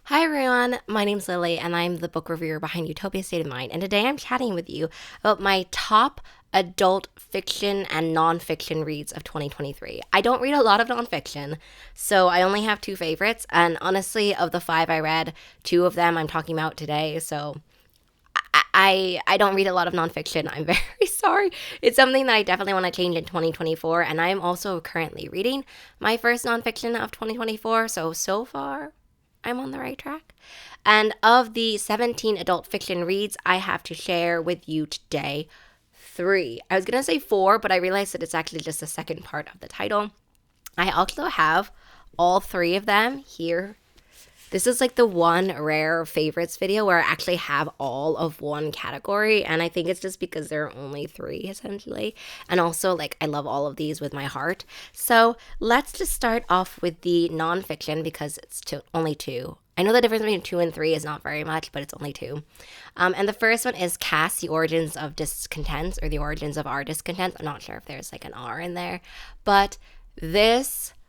Hi everyone, my name's Lily and I'm the book reviewer behind Utopia State of Mind, and today I'm chatting with you about my top adult fiction and nonfiction reads of 2023. I don't read a lot of nonfiction, so I only have two favorites, and honestly, of the five I read, two of them I'm talking about today, so I don't read a lot of nonfiction. I'm very sorry. It's something that I definitely want to change in 2024, and I am also currently reading my first nonfiction of 2024, so far I'm on the right track. And of the 17 adult fiction reads I have to share with you today, three. I was going to say four, but I realized that it's actually just the second part of the title. I also have all three of them here. This is like the one rare favorites video where I actually have all of one category, and I think it's just because there are only three essentially. And also, like, I love all of these with my heart. So let's just start off with the nonfiction because it's only two. I know the difference between two and three is not very much, but it's only two. And the first one is Cass, The Origins of Discontent, or The Origins of Our Discontent. I'm not sure if there's like an R in there, but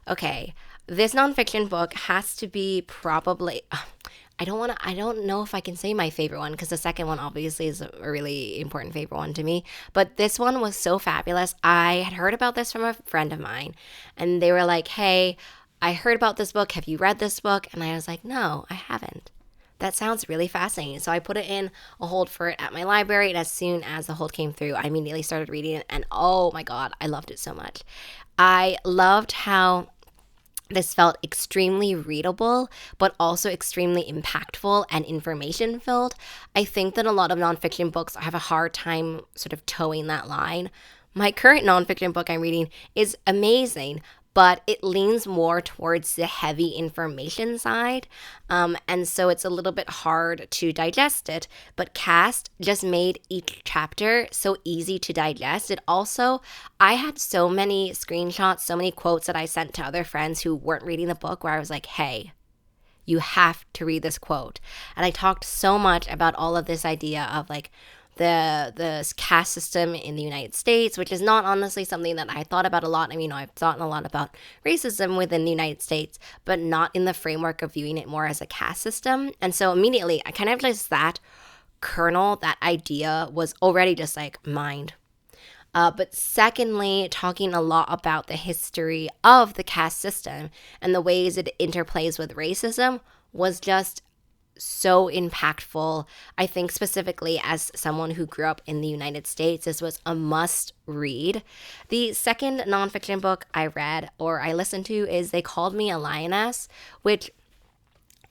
okay, this nonfiction book has to be probably. I don't know if I can say my favorite one because the second one obviously is a really important favorite one to me. But this one was so fabulous. I had heard about this from a friend of mine, and they were like, "Hey, I heard about this book. Have you read this book?" And I was like, "No, I haven't." That sounds really fascinating. So I put it in a hold for it at my library, and as soon as the hold came through, I immediately started reading it, and oh my god, I loved it so much. I loved how this felt extremely readable, but also extremely impactful and information filled. I think that a lot of nonfiction books have a hard time sort of towing that line. My current nonfiction book I'm reading is amazing, but it leans more towards the heavy information side. And so it's a little bit hard to digest it. But Cast just made each chapter so easy to digest. I had so many screenshots, so many quotes that I sent to other friends who weren't reading the book where I was like, hey, you have to read this quote. And I talked so much about all of this idea of like the caste system in the United States, which is not honestly something that I thought about a lot. I mean, I've thought a lot about racism within the United States, but not in the framework of viewing it more as a caste system. And so immediately, I kind of just that kernel, that idea was already just like mind. But secondly, talking a lot about the history of the caste system and the ways it interplays with racism was just so impactful. I think specifically as someone who grew up in the United States, this was a must read. The second nonfiction book I read or I listened to is They Called Me a Lioness, which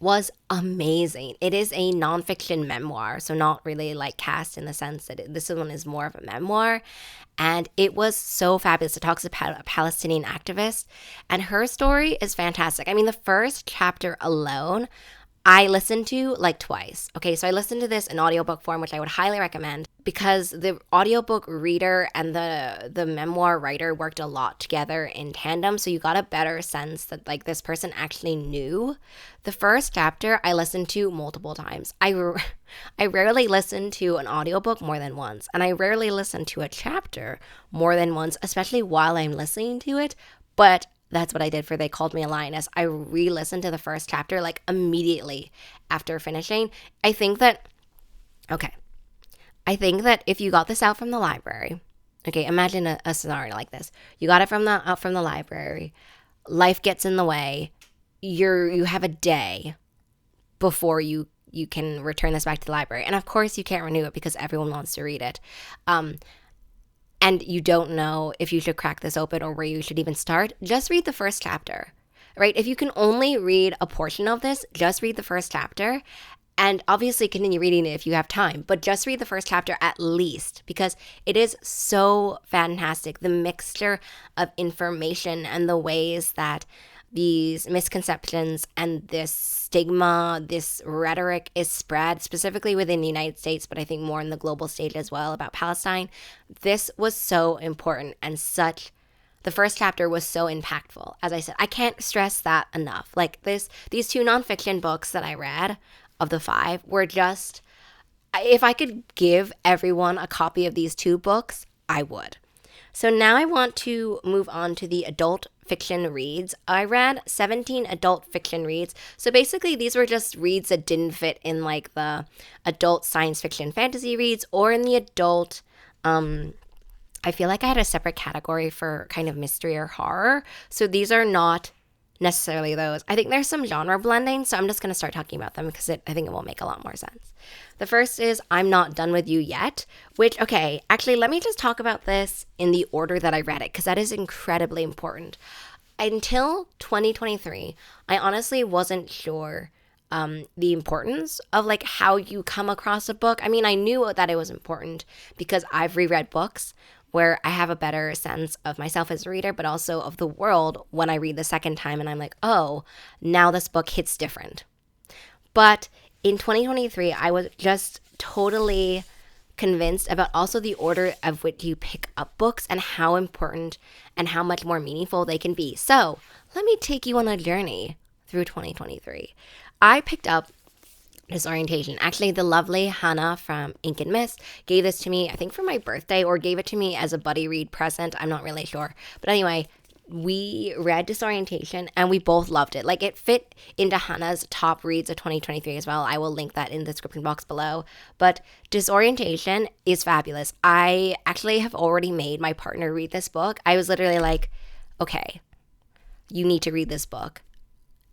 was amazing. It is a nonfiction memoir, so not really like cast in the sense that this one is more of a memoir. And it was so fabulous. It talks about a Palestinian activist, and her story is fantastic. I mean, the first chapter alone, I listened to like twice. Okay, so I listened to this in audiobook form, which I would highly recommend because the audiobook reader and the memoir writer worked a lot together in tandem. So you got a better sense that like this person actually knew. The first chapter I listened to multiple times. I rarely listen to an audiobook more than once, and I rarely listen to a chapter more than once, especially while I'm listening to it. But that's what I did for They Called Me a Lioness. I re-listened to the first chapter like immediately after finishing. Okay. I think that if you got this out from the library, okay, imagine a scenario like this. You got it out from the library. Life gets in the way. You have a day before you can return this back to the library. And of course you can't renew it because everyone wants to read it. And you don't know if you should crack this open or where you should even start, just read the first chapter, right? If you can only read a portion of this, just read the first chapter. And obviously continue reading it if you have time, but just read the first chapter at least because it is so fantastic. The mixture of information and the ways that these misconceptions and this stigma, this rhetoric is spread specifically within the United States, but I think more in the global stage as well about Palestine. This was so important and the first chapter was so impactful. As I said, I can't stress that enough. Like these two nonfiction books that I read of the five were just, if I could give everyone a copy of these two books, I would. So now I want to move on to the adult fiction reads. I read 17 adult fiction reads. So basically, these were just reads that didn't fit in like the adult science fiction fantasy reads or in the adult. I feel like I had a separate category for kind of mystery or horror. So these are not necessarily those. I think there's some genre blending, so I'm just going to start talking about them because I think it will make a lot more sense. The first is I'm Not Done With You Yet, which, okay, actually, let me just talk about this in the order that I read it because that is incredibly important. Until 2023, I honestly wasn't sure the importance of like how you come across a book. I mean, I knew that it was important because I've reread books where I have a better sense of myself as a reader, but also of the world when I read the second time and I'm like, oh, now this book hits different. But in 2023, I was just totally convinced about also the order of which you pick up books and how important and how much more meaningful they can be. So let me take you on a journey through 2023. I picked up Disorientation. Actually, the lovely Hannah from Ink and Mist gave this to me, I think for my birthday, or gave it to me as a buddy read present. I'm not really sure. But anyway, we read Disorientation and we both loved it. Like it fit into Hannah's top reads of 2023 as well. I will link that in the description box below. But Disorientation is fabulous. I actually have already made my partner read this book. I was literally like, okay, you need to read this book.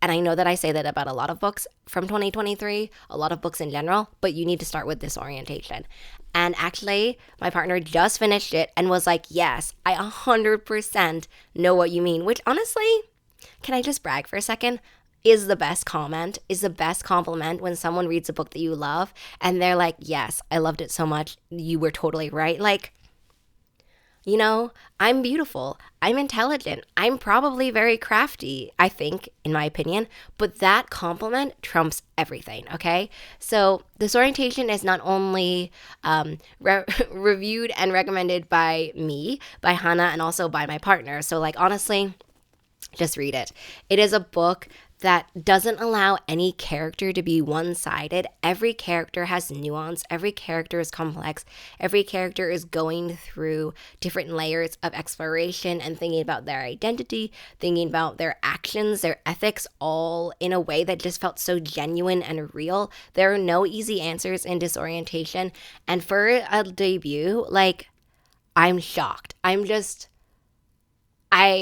And I know that I say that about a lot of books from 2023, a lot of books in general, but you need to start with Disorientation. And actually, my partner just finished it and was like, yes, I 100% know what you mean, which honestly, can I just brag for a second? Is the best comment, is the best compliment when someone reads a book that you love and they're like, yes, I loved it so much. You were totally right. Like, you know, I'm beautiful. I'm intelligent. I'm probably very crafty, I think, in my opinion. But that compliment trumps everything, okay? So, Disorientation is not only reviewed and recommended by me, by Hannah, and also by my partner. So, like, honestly, just read it. It is a book that doesn't allow any character to be one-sided. Every character has nuance. Every character is complex. Every character is going through different layers of exploration and thinking about their identity, thinking about their actions, their ethics, all in a way that just felt so genuine and real. There are no easy answers in Disorientation. And for a debut, like, I'm shocked. We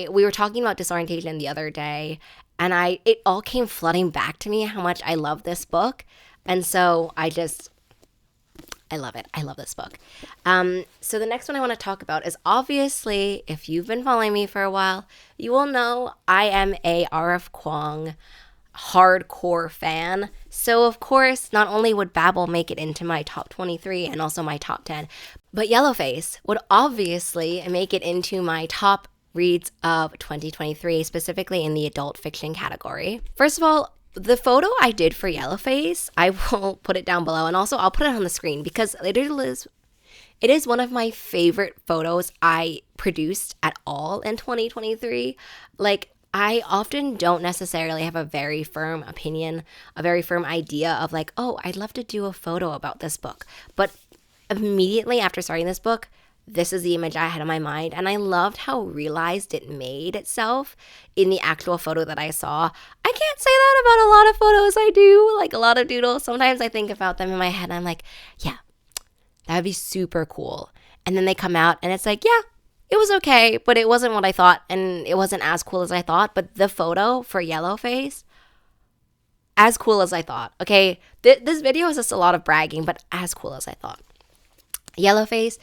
were talking about Disorientation the other day, and it all came flooding back to me how much I love this book. And so I love it. I love this book. So the next one I want to talk about is obviously, if you've been following me for a while, you will know I am a R.F. Kuang hardcore fan. So of course, not only would Babel make it into my top 23 and also my top 10, but Yellowface would obviously make it into my top reads of 2023, specifically in the adult fiction category. First of all, the photo I did for Yellowface, I will put it down below, and also I'll put it on the screen because it is one of my favorite photos I produced at all in 2023. Like, I often don't necessarily have a very firm opinion, a very firm idea of like, oh, I'd love to do a photo about this book. But immediately after starting this book, this is the image I had in my mind, and I loved how realized it made itself in the actual photo that I saw. I can't say that about a lot of photos I do, like a lot of doodles. Sometimes I think about them in my head and I'm like, yeah, that would be super cool. And then they come out and it's like, yeah, it was okay, but it wasn't what I thought, and it wasn't as cool as I thought. But the photo for Yellowface, as cool as I thought. Okay, this video is just a lot of bragging, but as cool as I thought. Yellowface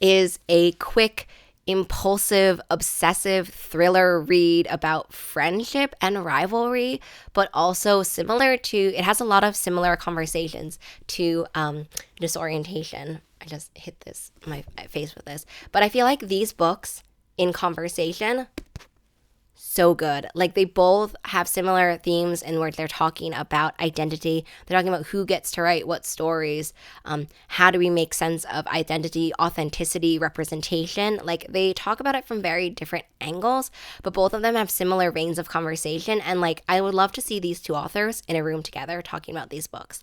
is a quick, impulsive, obsessive thriller read about friendship and rivalry, but also it has a lot of similar conversations to Disorientation. I just hit my face with this. But I feel like these books in conversation, so good. Like, they both have similar themes in where they're talking about identity. They're talking about who gets to write what stories, how do we make sense of identity, authenticity, representation. Like, they talk about it from very different angles, but both of them have similar veins of conversation. And like, I would love to see these two authors in a room together talking about these books.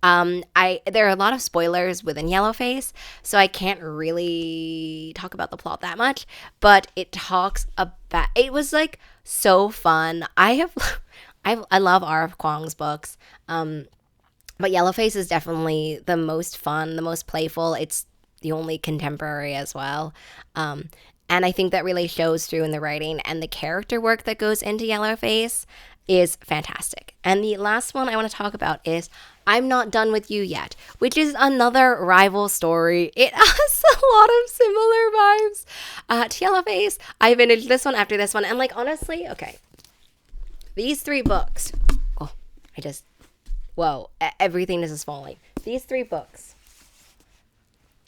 There are a lot of spoilers within Yellowface, so I can't really talk about the plot that much. But it talks about. It was like so fun. I have, I love R.F. Kuang's books. But Yellowface is definitely the most fun, the most playful. It's the only contemporary as well. And I think that really shows through in the writing, and the character work that goes into Yellowface is fantastic. And the last one I want to talk about is I'm Not Done With You Yet, which is another rival story. It has a lot of similar vibes to Yellowface. I finished this one after this one, and like honestly, okay, these three books. Oh, I just whoa, everything is just falling. These three books,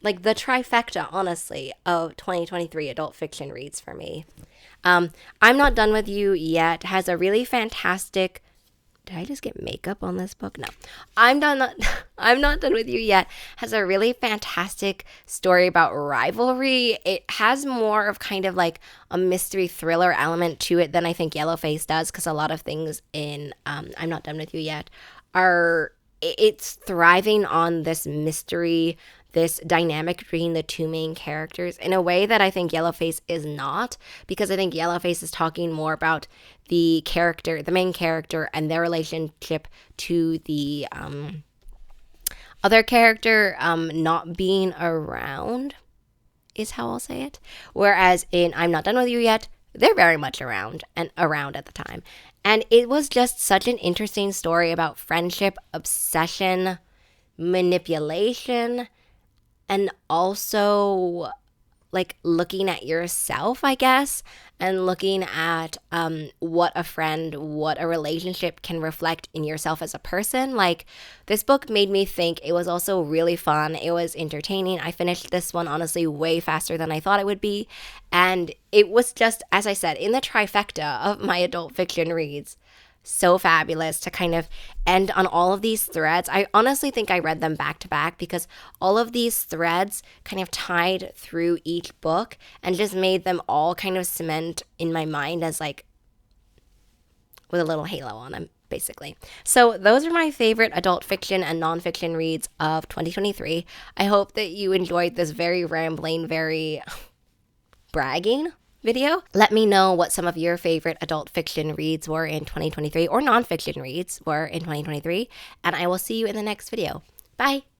like the trifecta, honestly, of 2023 adult fiction reads for me. I'm Not Done With You Yet has a really fantastic. Did I just get makeup on this book? No. I'm Not Done With You Yet has a really fantastic story about rivalry. It has more of kind of like a mystery thriller element to it than I think Yellowface does, because a lot of things in I'm Not Done With You Yet are it's thriving on this mystery, this dynamic between the two main characters in a way that I think Yellowface is not, because I think Yellowface is talking more about the character, the main character, and their relationship to the other character not being around, is how I'll say it. Whereas in I'm Not Done With You Yet, they're very much around at the time. And it was just such an interesting story about friendship, obsession, manipulation, and also like looking at yourself, I guess, and looking at what a friend, what a relationship can reflect in yourself as a person. Like, this book made me think. It was also really fun. It was entertaining. I finished this one, honestly, way faster than I thought it would be. And it was just, as I said, in the trifecta of my adult fiction reads. So fabulous to kind of end on all of these threads. I honestly think I read them back to back because all of these threads kind of tied through each book and just made them all kind of cement in my mind as like with a little halo on them, basically. So those are my favorite adult fiction and nonfiction reads of 2023. I hope that you enjoyed this very rambling, very bragging video. Let me know what some of your favorite adult fiction reads were in 2023 or nonfiction reads were in 2023, and I will see you in the next video. Bye!